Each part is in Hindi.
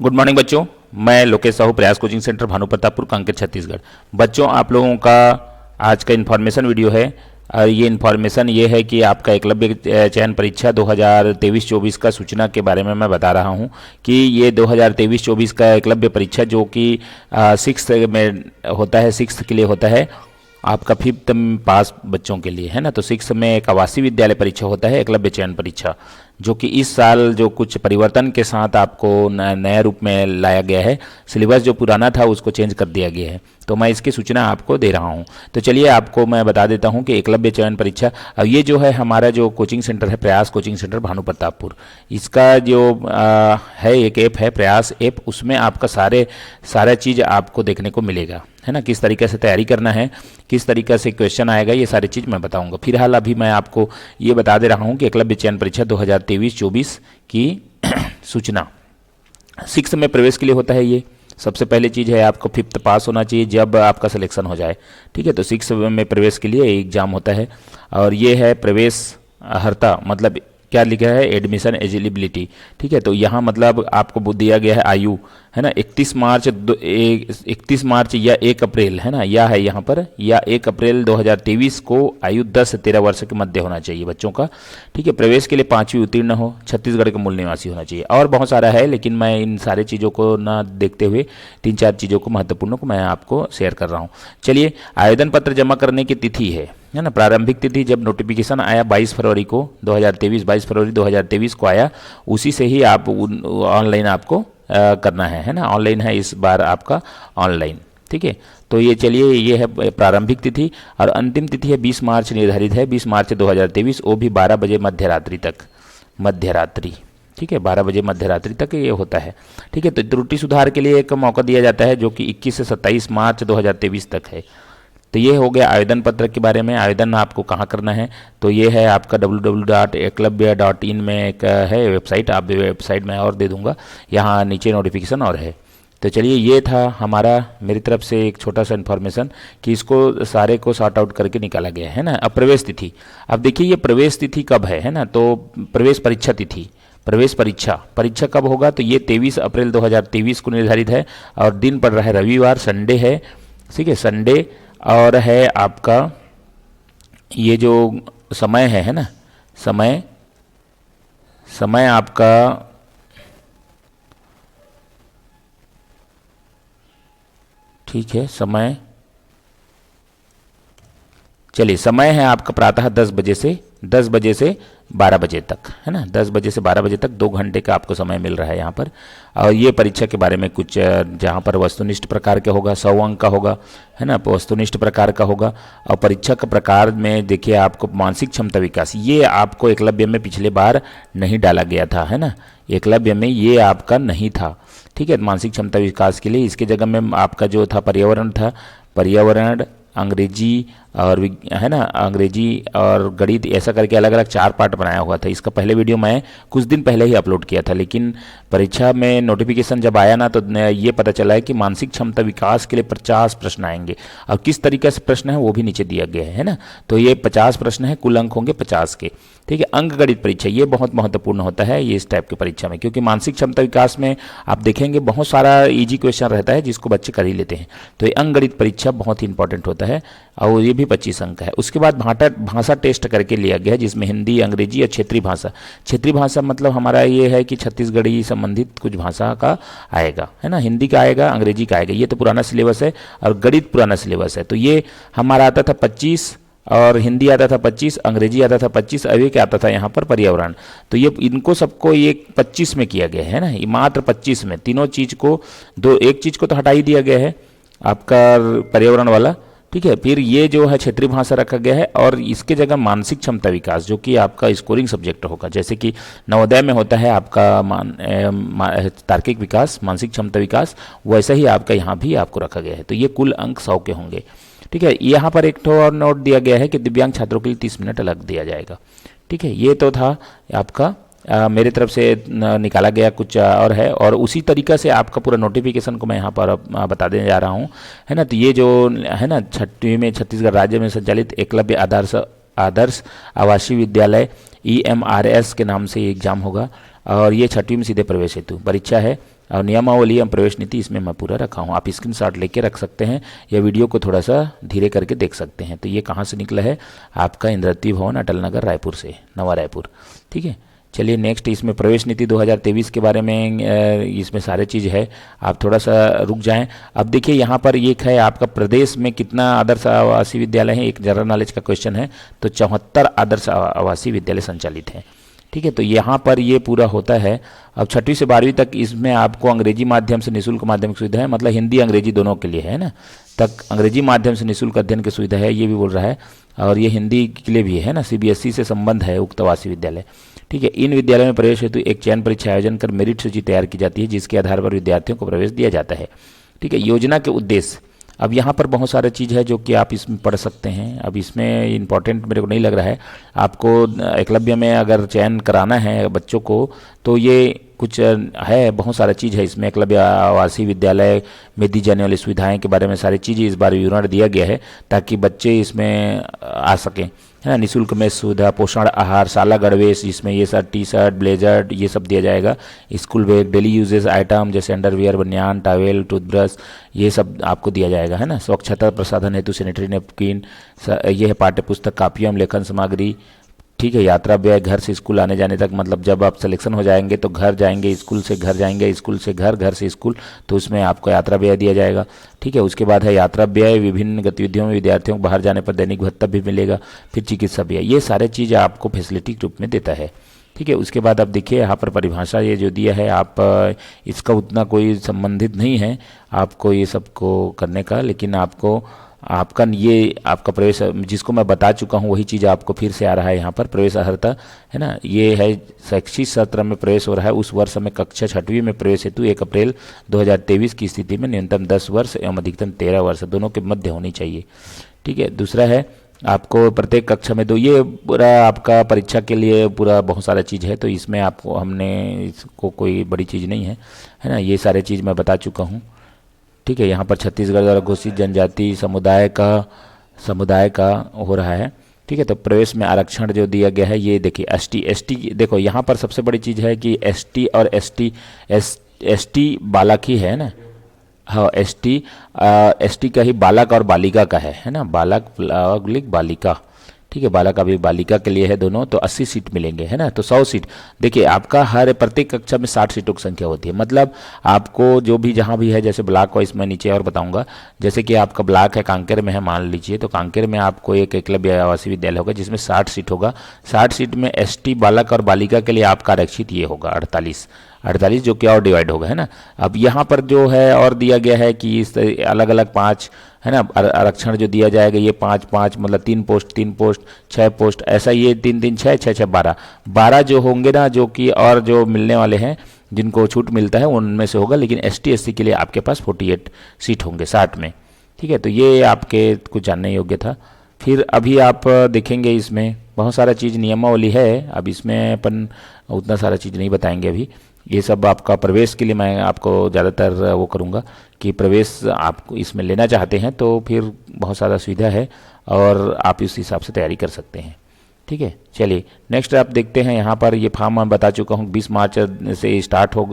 गुड मॉर्निंग बच्चों। मैं लोकेश साहू, प्रयास कोचिंग सेंटर, भानु प्रतापपुर, कांकेर, छत्तीसगढ़। बच्चों, आप लोगों का आज का इन्फॉर्मेशन वीडियो है और ये इन्फॉर्मेशन ये है कि आपका एकलव्य चयन परीक्षा 2023-24 का सूचना के बारे में मैं बता रहा हूँ कि ये 2023-24 का एकलव्य परीक्षा जो कि सिक्स में होता है, सिक्स के लिए होता है, आपका फिफ्थ पास बच्चों के लिए है ना। तो सिक्स में एक आवासीय विद्यालय परीक्षा होता है, एकलव्य चयन परीक्षा, जो कि इस साल जो कुछ परिवर्तन के साथ आपको नया रूप में लाया गया है। सिलेबस जो पुराना था उसको चेंज कर दिया गया है, तो मैं इसकी सूचना आपको दे रहा हूं। तो चलिए आपको मैं बता देता हूं कि एकलव्य चयन परीक्षा, अब ये जो है हमारा जो कोचिंग सेंटर है, प्रयास कोचिंग सेंटर, भानु प्रतापपुर, इसका जो है एक ऐप है प्रयास ऐप, उसमें आपका सारा चीज़ आपको देखने को मिलेगा, है ना। किस तरीके से तैयारी करना है, किस तरीके से क्वेश्चन आएगा, ये सारी चीज़ मैं बताऊंगा। फिलहाल अभी मैं आपको ये बता दे रहा हूँ कि एकलव्य चयन परीक्षा 2023-24 की सूचना सिक्स में प्रवेश के लिए होता है। ये सबसे पहली चीज़ है, आपको फिफ्थ पास होना चाहिए जब आपका सिलेक्शन हो जाए, ठीक है। तो सिक्स में प्रवेश के लिए एग्जाम होता है और ये है प्रवेश अर्हता, मतलब क्या लिखा है, एडमिशन एलिजिबिलिटी, ठीक है। तो यहाँ मतलब आपको दिया गया है आयु, है ना, 31 मार्च या 1 अप्रैल, है ना, या है यहाँ पर, या 1 अप्रैल 2023 को आयु 10 से 13 वर्ष के मध्य होना चाहिए बच्चों का, ठीक है। प्रवेश के लिए 5वीं उत्तीर्ण हो, छत्तीसगढ़ के मूल निवासी होना चाहिए, और बहुत सारा है, लेकिन मैं इन सारे चीज़ों को ना देखते हुए 3-4 चीज़ों को महत्वपूर्ण को मैं आपको शेयर कर रहा हूँ। चलिए, आवेदन पत्र जमा करने की तिथि है ना, प्रारंभिक तिथि जब नोटिफिकेशन आया 22 फरवरी को 2023, 22 फरवरी 2023 को आया, उसी से ही आप ऑनलाइन आपको करना है ना। ऑनलाइन है इस बार आपका, ऑनलाइन, ठीक है। तो ये चलिए, ये है प्रारंभिक तिथि, और अंतिम तिथि है 20 मार्च निर्धारित है, 20 मार्च 2023, वो भी 12 बजे मध्यरात्रि तक, मध्यरात्रि, ठीक है, 12 बजे मध्यरात्रि तक ये होता है, ठीक है। तो त्रुटि सुधार के लिए एक मौका दिया जाता है जो कि 21 से 27 मार्च 2023 तक है। तो ये हो गया आवेदन पत्र के बारे में। आवेदन आपको कहाँ करना है, तो ये है आपका www.eklavya.in में एक है वेबसाइट, आप वेबसाइट में और दे दूंगा, यहाँ नीचे नोटिफिकेशन और है। तो चलिए, ये था हमारा मेरी तरफ से एक छोटा सा इन्फॉर्मेशन कि इसको सारे को सॉर्ट आउट करके निकाला गया है ना। अब प्रवेश तिथि, अब देखिए ये प्रवेश तिथि कब है ना, तो प्रवेश परीक्षा तिथि, प्रवेश परीक्षा कब होगा, तो ये 23 अप्रैल 2023 को निर्धारित है, और दिन पड़ रहा है रविवार, संडे है, ठीक है, संडे, और है आपका ये जो समय है ना, समय आपका ठीक है, समय, चलिए समय है आपका प्रातः 10 बजे से 12 बजे तक, है ना, 10 बजे से 12 बजे तक 2 घंटे का आपको समय मिल रहा है यहाँ पर। और ये परीक्षा के बारे में कुछ जहाँ पर वस्तुनिष्ठ प्रकार के होगा, 100 अंक का होगा, है ना, वस्तुनिष्ठ प्रकार का होगा। और परीक्षा का प्रकार में देखिए आपको मानसिक क्षमता विकास, ये आपको एकलव्य में पिछले बार नहीं डाला गया था, है ना, एकलव्य में ये आपका नहीं था, ठीक है। मानसिक क्षमता विकास के लिए इसके जगह में आपका जो था पर्यावरण था, पर्यावरण, अंग्रेजी और है ना, अंग्रेजी और गणित, ऐसा करके अलग अलग 4 पार्ट बनाया हुआ था। इसका पहले वीडियो मैं कुछ दिन पहले ही अपलोड किया था, लेकिन परीक्षा में नोटिफिकेशन जब आया ना, तो ये पता चला है कि मानसिक क्षमता विकास के लिए 50 प्रश्न आएंगे, और किस तरीके से प्रश्न है वो भी नीचे दिया गया है ना। तो ये 50 प्रश्न है, कुल अंक होंगे 50 के, ठीक है। अंक गणित परीक्षा ये बहुत महत्वपूर्ण होता है ये इस टाइप की परीक्षा में, क्योंकि मानसिक क्षमता विकास में आप देखेंगे बहुत सारा इजी क्वेश्चन रहता है जिसको बच्चे कर ही लेते हैं। तो ये अंक गणित परीक्षा बहुत ही इंपॉर्टेंट होता है, और ये भी 25 अंक है। उसके बाद भाषा टेस्ट करके लिया गया है, जिसमें हिंदी, अंग्रेजी और क्षेत्रीय भाषा। क्षेत्रीय भाषा मतलब हमारा ये है कि छत्तीसगढ़ी संबंधित कुछ भाषा का आएगा, है ना, हिंदी का आएगा, अंग्रेजी का आएगा, ये तो पुराना सिलेबस है, और गणित पुराना सिलेबस है। तो ये हमारा आता था 25, और हिंदी आता था 25, अंग्रेजी आता था 25, अभी क्या आता था यहाँ पर पर्यावरण। तो ये इनको सबको ये 25 में किया गया है ना, ये मात्र 25 में तीनों चीज़ को, एक चीज़ को तो हटा ही दिया गया है आपका पर्यावरण वाला, ठीक है। फिर ये जो है क्षेत्रीय भाषा रखा गया है, और इसके जगह मानसिक क्षमता विकास जो कि आपका स्कोरिंग सब्जेक्ट होगा, जैसे कि नवोदय में होता है आपका तार्किक विकास, मानसिक क्षमता विकास, वैसा ही आपका यहाँ भी आपको रखा गया है। तो ये कुल अंक 100 के होंगे, ठीक है। यहाँ पर एक ठो और नोट दिया गया है कि दिव्यांग छात्रों के लिए 30 मिनट अलग दिया जाएगा, ठीक है। ये तो था आपका मेरी तरफ से निकाला गया कुछ और है, और उसी तरीक़ा से आपका पूरा नोटिफिकेशन को मैं यहाँ पर बता देने जा रहा हूँ, है ना। तो ये जो है ना, 6वीं में छत्तीसगढ़ राज्य में संचालित एकलव्य आदर्श आवासीय विद्यालय EMRS के नाम से ये एग्ज़ाम होगा, और ये 6वीं में सीधे प्रवेश हेतु परीक्षा है, और नियमावली एवं प्रवेश नीति इसमें मैं पूरा रखा हूँ। आप स्क्रीनशॉट लेके रख सकते हैं या वीडियो को थोड़ा सा धीरे करके देख सकते हैं। तो ये कहाँ से निकला है, आपका इंद्रावती भवन अटल नगर रायपुर से, नवा रायपुर। ठीक है, चलिए नेक्स्ट इसमें प्रवेश नीति 2023 के बारे में इसमें सारे चीज़ है, आप थोड़ा सा रुक जाएं। अब देखिए यहाँ पर एक है आपका प्रदेश में कितना आदर्श आवासीय विद्यालय है, एक जनरल नॉलेज का क्वेश्चन है। तो 74 आदर्श आवासीय विद्यालय संचालित हैं। ठीक है, तो यहाँ पर ये पूरा होता है। अब 6वीं से 12वीं तक इसमें आपको अंग्रेजी माध्यम से निःशुल्क माध्यमिक सुविधा है, मतलब हिंदी अंग्रेजी दोनों के लिए है ना, तक अंग्रेजी माध्यम से निःशुल्क अध्ययन की सुविधा है, ये भी बोल रहा है। और ये हिंदी के लिए भी है ना, CBSE से संबंध है उक्त आवासीय विद्यालय। ठीक है, इन विद्यालयों में प्रवेश हेतु एक चयन परीक्षा आयोजन कर मेरिट सूची तैयार की जाती है, जिसके आधार पर विद्यार्थियों को प्रवेश दिया जाता है। ठीक है, योजना के उद्देश्य, अब यहाँ पर बहुत सारे चीज़ है जो कि आप इसमें पढ़ सकते हैं। अब इसमें इम्पॉर्टेंट मेरे को नहीं लग रहा है। आपको एकलव्य में अगर चयन कराना है बच्चों को तो ये कुछ है, बहुत सारा चीज़ है इसमें। एकलव्य आवासीय विद्यालय में दी जाने वाली सुविधाएं के बारे में सारी चीज़ें इस बार विवरण दिया गया है ताकि बच्चे इसमें आ सकें, है ना। निःशुल्क में सुविधा, पोषण आहार, शाला गणवेश, जिसमें ये सब टी शर्ट, ब्लेजर ये सब दिया जाएगा। School bag, daily uses item जैसे अंडरवियर, बनियान, टॉवेल, टूथब्रश ये सब आपको दिया जाएगा, है ना। स्वच्छता प्रसाधन हेतु सैनिटरी नैपकिन, ये है पाठ्य पुस्तक, कापियाँ, लेखन सामग्री। ठीक है, यात्रा व्यय, घर से स्कूल आने जाने तक, मतलब जब आप सिलेक्शन हो जाएंगे तो घर जाएंगे, स्कूल से घर जाएंगे, स्कूल से घर, घर से स्कूल, तो उसमें आपको यात्रा व्यय दिया जाएगा। ठीक है, उसके बाद है यात्रा व्यय, विभिन्न गतिविधियों में विद्यार्थियों को बाहर जाने पर दैनिक भत्ता भी मिलेगा। फिर चिकित्सा व्यय, ये सारे चीज़ आपको फैसिलिटी के रूप में देता है। ठीक है, उसके बाद आप देखिए यहाँ पर परिभाषा ये जो दिया है, आप इसका उतना कोई संबंधित नहीं है आपको ये सब को करने का, लेकिन आपको आपका ये आपका प्रवेश जिसको मैं बता चुका हूँ वही चीज़ आपको फिर से आ रहा है यहाँ पर। प्रवेश अर्हता है ना, ये है शैक्षिक सत्र में प्रवेश हो रहा है उस वर्ष में कक्षा 6वीं में प्रवेश हेतु 1 अप्रैल 2023 की स्थिति में न्यूनतम 10 वर्ष एवं अधिकतम 13 वर्ष दोनों के मध्य होनी चाहिए। ठीक है, दूसरा है आपको प्रत्येक कक्षा में, तो ये पूरा आपका परीक्षा के लिए पूरा बहुत सारा चीज़ है, तो इसमें आपको हमने इसको कोई बड़ी चीज़ नहीं है ना, ये सारे चीज़ मैं बता चुका हूँ। ठीक है, यहाँ पर छत्तीसगढ़ द्वारा घोषित जनजाति समुदाय का हो रहा है। ठीक है, तो प्रवेश में आरक्षण जो दिया गया है, ये देखिए एसटी देखो यहाँ पर सबसे बड़ी चीज़ है कि एसटी और एसटी बालक ही है ना। हाँ, एसटी का ही बालक और बालिका का है ना, बालक बालिका। ठीक है, बालक अभी बालिका के लिए है दोनों, तो 80 सीट मिलेंगे, है ना। तो 100 सीट, देखिए आपका हर प्रत्येक कक्षा में 60 सीटों की संख्या होती है। मतलब आपको जो भी जहाँ भी है, जैसे ब्लॉक वाइज मैं नीचे और बताऊंगा, जैसे कि आपका ब्लॉक है कांकेर में है मान लीजिए, तो कांकेर में आपको एक एकलव्य आवासीय विद्यालय होगा जिसमें 60 सीट होगा। 60 सीट में एसटी बालक और बालिका के लिए आपका आरक्षित ये होगा 48 जो कि और डिवाइड होगा, है ना। अब यहाँ पर जो है और दिया गया है कि इस अलग अलग 5 है ना आरक्षण जो दिया जाएगा, ये 5 मतलब 3 पोस्ट 6 पोस्ट, ऐसा ये 3 6 6 12 जो होंगे ना, जो कि और जो मिलने वाले हैं जिनको छूट मिलता है उनमें से होगा। लेकिन एसटी एससी के लिए आपके पास 48 सीट होंगे 60 में। ठीक है, तो ये आपके कुछ जानने योग्य था। फिर अभी आप देखेंगे इसमें बहुत सारा चीज़ नियमावली है, अब इसमें अपन उतना सारा चीज़ नहीं बताएंगे अभी। ये सब आपका प्रवेश के लिए मैं आपको ज़्यादातर वो करूँगा कि प्रवेश आप इसमें लेना चाहते हैं तो फिर बहुत सारा सुविधा है और आप इस हिसाब से तैयारी कर सकते हैं। ठीक है, चलिए नेक्स्ट आप देखते हैं। यहाँ पर ये फॉर्म मैं बता चुका हूँ, 20 मार्च से स्टार्ट हो,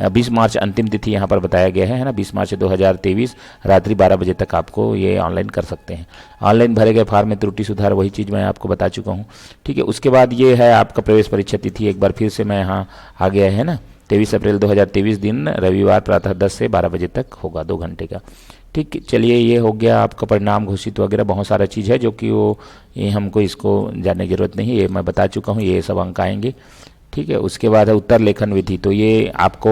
20 मार्च अंतिम तिथि यहाँ पर बताया गया है ना, 20 मार्च 2023 रात्रि 12 बजे तक आपको ये ऑनलाइन कर सकते हैं। ऑनलाइन भरे गए फॉर्म में त्रुटि सुधार वही चीज़ मैं आपको बता चुका हूँ। ठीक है, उसके बाद ये है आपका प्रवेश परीक्षा तिथि, एक बार फिर से मैं यहाँ आ गया है ना, 23 अप्रैल 2023 दिन रविवार प्रातः 10 से 12 बजे तक होगा, 2 घंटे का। ठीक, चलिए ये हो गया आपका परिणाम घोषित वगैरह, बहुत सारा चीज़ है जो कि वो ये हमको इसको जानने की ज़रूरत नहीं है, ये मैं बता चुका हूँ, ये सब अंक आएंगे। ठीक है, उसके बाद है उत्तर लेखन विधि, तो ये आपको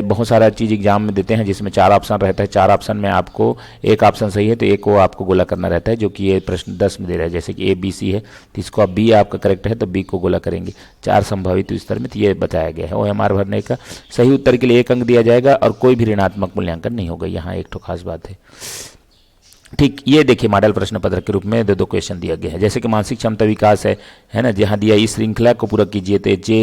बहुत सारा चीज़ एग्जाम में देते हैं जिसमें 4 ऑप्शन रहता है। 4 ऑप्शन में आपको एक ऑप्शन सही है तो एक को आपको गोला करना रहता है, जो कि ये प्रश्न 10 में दे रहा है। जैसे कि ABC है तो इसको आप B आपका करेक्ट है तो B को गोला करेंगे। 4 संभावित स्तर में तो ये बताया गया है। OMR भरने का सही उत्तर के लिए 1 अंक दिया जाएगा और कोई भी ऋणात्मक मूल्यांकन नहीं होगा। यहाँ एक तो खास बात है। ठीक, ये देखिए मॉडल प्रश्न पत्र के रूप में 2 क्वेश्चन दिया गया है। जैसे कि मानसिक क्षमता विकास है ना, जहाँ दिया इस श्रृंखला को पूरा कीजिए, तो जे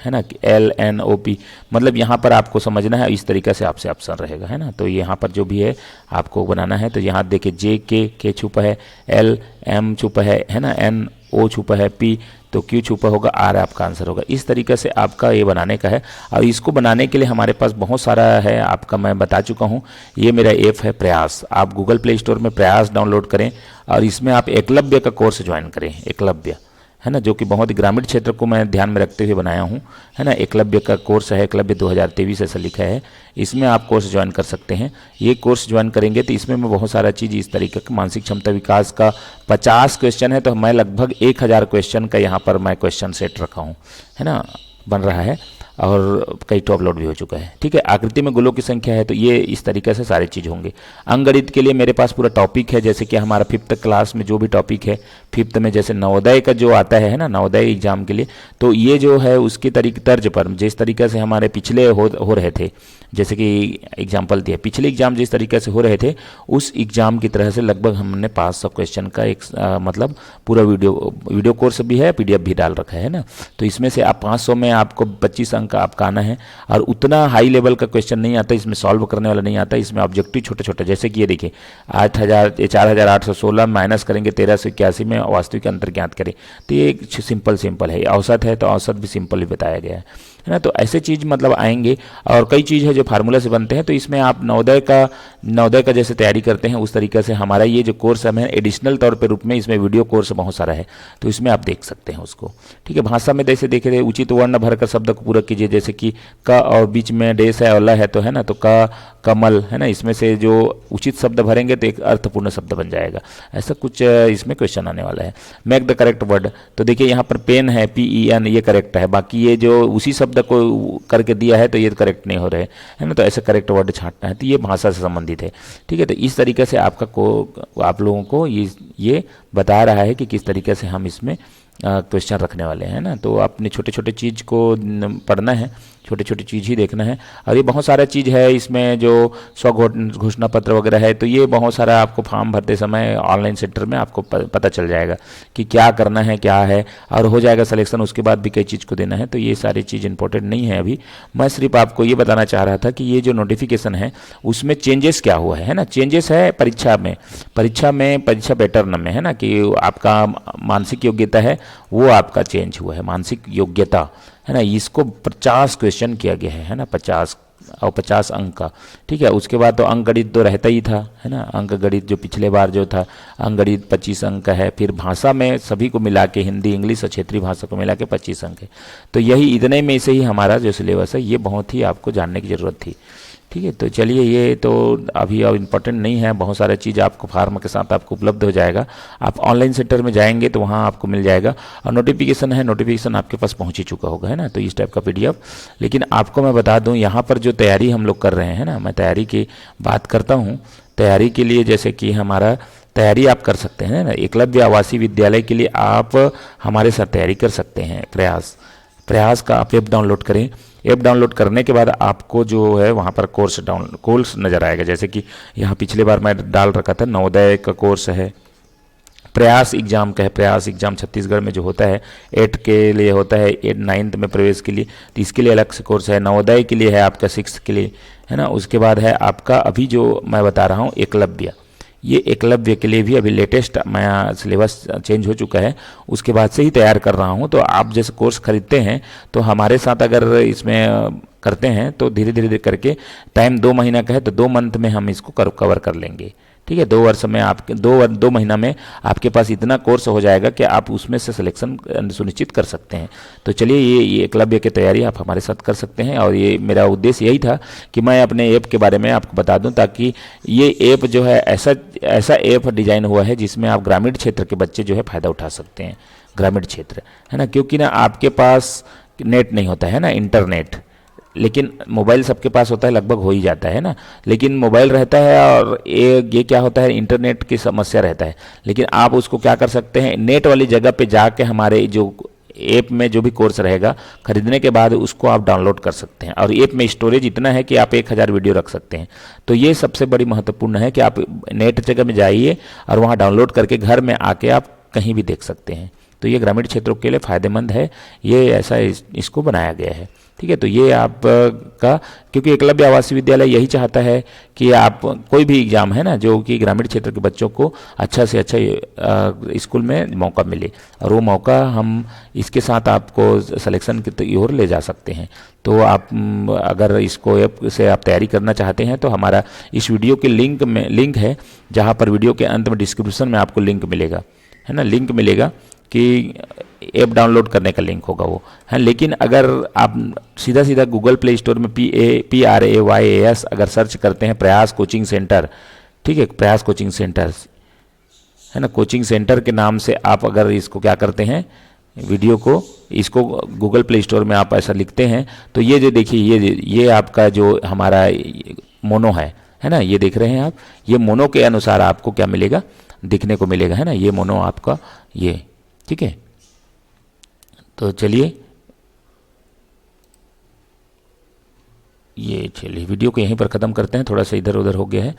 है ना LNOP, मतलब यहाँ पर आपको समझना है, इस तरीके से आपसे ऑप्शन रहेगा, है ना। तो यहाँ पर जो भी है आपको बनाना है, तो यहाँ देखिए J K छुपा है, L M छुपा है ना, N ओ छुपा है P, तो Q छुपा होगा, R आपका आंसर होगा। इस तरीके से आपका ये बनाने का है। और इसको बनाने के लिए हमारे पास बहुत सारा है, आपका मैं बता चुका हूँ। ये मेरा ऐप है प्रयास, आप गूगल प्ले स्टोर में प्रयास डाउनलोड करें और इसमें आप एकलव्य का कोर्स ज्वाइन करें। एकलव्य है ना, जो कि बहुत ही ग्रामीण क्षेत्र को मैं ध्यान में रखते हुए बनाया हूँ, है ना। एकलव्य का कोर्स है, एकलव्य 2023 ऐसा लिखा है, इसमें आप कोर्स ज्वाइन कर सकते हैं। ये कोर्स ज्वाइन करेंगे तो इसमें मैं बहुत सारा चीज़ इस तरीके का, मानसिक क्षमता विकास का 50 क्वेश्चन है, तो मैं लगभग 1000 क्वेश्चन का यहाँ पर मैं क्वेश्चन सेट रखा हूँ, है ना, बन रहा है और कई टॉप लोड भी हो चुका है। ठीक है, आकृति में गोलों की संख्या है, तो ये इस तरीके से सारी चीज़ होंगे। अंकगणित के लिए मेरे पास पूरा टॉपिक है, जैसे कि हमारा 5th क्लास में जो भी टॉपिक है, 5th में जैसे नवोदय का जो आता है ना, नवोदय एग्जाम के लिए, तो ये जो है उसके तर्ज पर जिस तरीके से हमारे पिछले हो रहे थे, जैसे कि एग्जाम्पल दिया, पिछले एग्जाम जिस तरीके से हो रहे थे उस एग्जाम की तरह से लगभग हमने 500 क्वेश्चन का एक मतलब पूरा वीडियो कोर्स भी है, PDF भी डाल रखा है ना। तो इसमें से आप 500 में आपको 25 अंक आपका आना है, और उतना हाई लेवल का क्वेश्चन नहीं आता, इसमें सॉल्व करने वाला नहीं आता, इसमें ऑब्जेक्टिव छोटे छोटे, जैसे कि ये देखिए 4816 माइनस करेंगे 1381 में वास्तविक अंतर ज्ञात करें, तो ये सिंपल है। औसत है तो औसत भी सिंपल ही बताया गया है ना। तो ऐसे चीज़ मतलब आएंगे, और कई चीज़ है जो फार्मूला से बनते हैं। तो इसमें आप नवोदय का जैसे तैयारी करते हैं उस तरीके से हमारा ये जो कोर्स है एडिशनल तौर पे रूप में इसमें वीडियो कोर्स बहुत सारा है, तो इसमें आप देख सकते हैं उसको। ठीक है, भाषा में जैसे देखे थे, उचित वर्ण भरकर शब्द को पूरा कीजिए, जैसे कि क और बीच में डेश है और ल है, तो है ना, तो कमल है ना, इसमें से जो उचित शब्द भरेंगे तो एक अर्थपूर्ण शब्द बन जाएगा। ऐसा कुछ इसमें क्वेश्चन आने वाला है। मेक द करेक्ट वर्ड, तो देखिए यहाँ पर पेन है, PEN, ये करेक्ट है, बाकी ये जो उसी शब्द को करके दिया है तो ये करेक्ट नहीं हो रहे है ना, तो ऐसे करेक्ट वर्ड छांटना है। तो ये भाषा से संबंधित है। ठीक है, तो इस तरीके से आप लोगों को ये बता रहा है कि किस तरीके से हम इसमें क्वेश्चन रखने वाले हैं ना। तो आपने छोटे छोटे चीज़ को पढ़ना है, छोटे छोटे चीज़ ही देखना है। और ये बहुत सारा चीज़ है इसमें, जो स्व घोषणा पत्र वगैरह है, तो ये बहुत सारा आपको फॉर्म भरते समय ऑनलाइन सेंटर में आपको पता चल जाएगा कि क्या करना है, क्या है, और हो जाएगा सिलेक्शन। उसके बाद भी कई चीज़ को देना है, तो ये सारी चीज़ इंपॉर्टेंट नहीं है अभी। मैं सिर्फ आपको ये बताना चाह रहा था कि ये जो नोटिफिकेशन है उसमें चेंजेस क्या हुआ है ना। चेंजेस है परीक्षा पैटर्न में, है ना, कि आपका मानसिक योग्यता है वो आपका चेंज हुआ है, मानसिक योग्यता, है ना। इसको 50 क्वेश्चन किया गया है ना, 50 और 50 अंक का। ठीक है, उसके बाद तो अंकगणित तो रहता ही था, है ना। अंकगणित जो पिछले बार जो था, अंकगणित 25 अंक का है। फिर भाषा में सभी को मिला के, हिंदी, इंग्लिश और क्षेत्रीय भाषा को मिला के 25 अंक है। तो यही इतने में से ही हमारा जो सिलेबस है, ये बहुत ही आपको जानने की ज़रूरत थी। ठीक है, तो चलिए, ये तो अभी अब इम्पोर्टेंट नहीं है, बहुत सारा चीज़ आपको फार्म के साथ आपको उपलब्ध हो जाएगा। आप ऑनलाइन सेंटर में जाएंगे तो वहाँ आपको मिल जाएगा। और नोटिफिकेशन है, नोटिफिकेशन आपके पास पहुँच ही चुका होगा, है ना, तो इस टाइप का PDF। लेकिन आपको मैं बता दूँ, यहाँ पर जो तैयारी हम लोग कर रहे हैं ना, मैं तैयारी की बात करता हूँ। तैयारी के लिए जैसे कि हमारा तैयारी आप कर सकते हैं ना, एकलव्य आवासीय विद्यालय के लिए आप हमारे साथ तैयारी कर सकते हैं। प्रयास का आप ऐप डाउनलोड करें। ऐप डाउनलोड करने के बाद आपको जो है वहाँ पर कोर्स नज़र आएगा। जैसे कि यहाँ पिछले बार मैं डाल रखा था, नवोदय का कोर्स है, प्रयास एग्जाम का है। प्रयास एग्जाम छत्तीसगढ़ में जो होता है 8 के लिए होता है, 9th में प्रवेश के लिए, तो इसके लिए अलग से कोर्स है। नवोदय के लिए है आपका 6th के लिए, है ना। उसके बाद है आपका अभी जो मैं बता रहा हूँ एकलव्य, ये एकलव्य के लिए भी अभी लेटेस्ट मैं सिलेबस चेंज हो चुका है, उसके बाद से ही तैयार कर रहा हूँ। तो आप जैसे कोर्स खरीदते हैं तो हमारे साथ अगर इसमें करते हैं तो धीरे धीरे करके, टाइम 2 महीना का है तो 2 मंथ में हम इसको कवर कर लेंगे। ठीक है, 2 वर्ष में आपके 2 महीना में आपके पास इतना कोर्स हो जाएगा कि आप उसमें से सिलेक्शन सुनिश्चित कर सकते हैं। तो चलिए, ये एकलव्य की तैयारी आप हमारे साथ कर सकते हैं। और ये मेरा उद्देश्य यही था कि मैं अपने ऐप के बारे में आपको बता दूं, ताकि ये ऐप जो है ऐसा ऐप डिजाइन हुआ है जिसमें आप ग्रामीण क्षेत्र के बच्चे जो है फ़ायदा उठा सकते हैं। ग्रामीण क्षेत्र, है ना, क्योंकि ना आपके पास नेट नहीं होता है ना, इंटरनेट, लेकिन मोबाइल सबके पास होता है, लगभग हो ही जाता है ना। लेकिन मोबाइल रहता है और ये क्या होता है, इंटरनेट की समस्या रहता है। लेकिन आप उसको क्या कर सकते हैं, नेट वाली जगह पे जाके हमारे जो ऐप में जो भी कोर्स रहेगा खरीदने के बाद उसको आप डाउनलोड कर सकते हैं। और ऐप में स्टोरेज इतना है कि आप 1000 वीडियो रख सकते हैं। तो ये सबसे बड़ी महत्वपूर्ण है कि आप नेट जगह में जाइए और वहाँ डाउनलोड करके घर में आके आप कहीं भी देख सकते हैं। तो ये ग्रामीण क्षेत्रों के लिए फ़ायदेमंद है, ये ऐसा इसको बनाया गया है। ठीक है, तो ये आपका, क्योंकि एकलव्य आवासीय विद्यालय यही चाहता है कि आप कोई भी एग्ज़ाम है ना जो कि ग्रामीण क्षेत्र के बच्चों को अच्छा से अच्छा स्कूल में मौका मिले, और वो मौका हम इसके साथ आपको सिलेक्शन की ओर ले जा सकते हैं। तो आप अगर इसको ऐप से आप तैयारी करना चाहते हैं तो हमारा इस वीडियो के लिंक है, जहाँ पर वीडियो के अंत में डिस्क्रिप्शन में आपको लिंक मिलेगा, है ना, लिंक मिलेगा कि ऐप डाउनलोड करने का लिंक होगा वो है। लेकिन अगर आप सीधा सीधा गूगल प्ले स्टोर में PRAYAS अगर सर्च करते हैं प्रयास कोचिंग सेंटर, ठीक है, प्रयास कोचिंग सेंटर है ना, कोचिंग सेंटर के नाम से आप अगर इसको क्या करते हैं, वीडियो को इसको गूगल प्ले स्टोर में आप ऐसा लिखते हैं तो ये जो देखिए ये आपका जो हमारा मोनो है ना, ये देख रहे हैं आप, ये मोनो के अनुसार आपको क्या मिलेगा, दिखने को मिलेगा, है ना, ये मोनो आपका ये, ठीक है। तो चलिए वीडियो को यहीं पर ख़त्म करते हैं, थोड़ा सा इधर उधर हो गया है।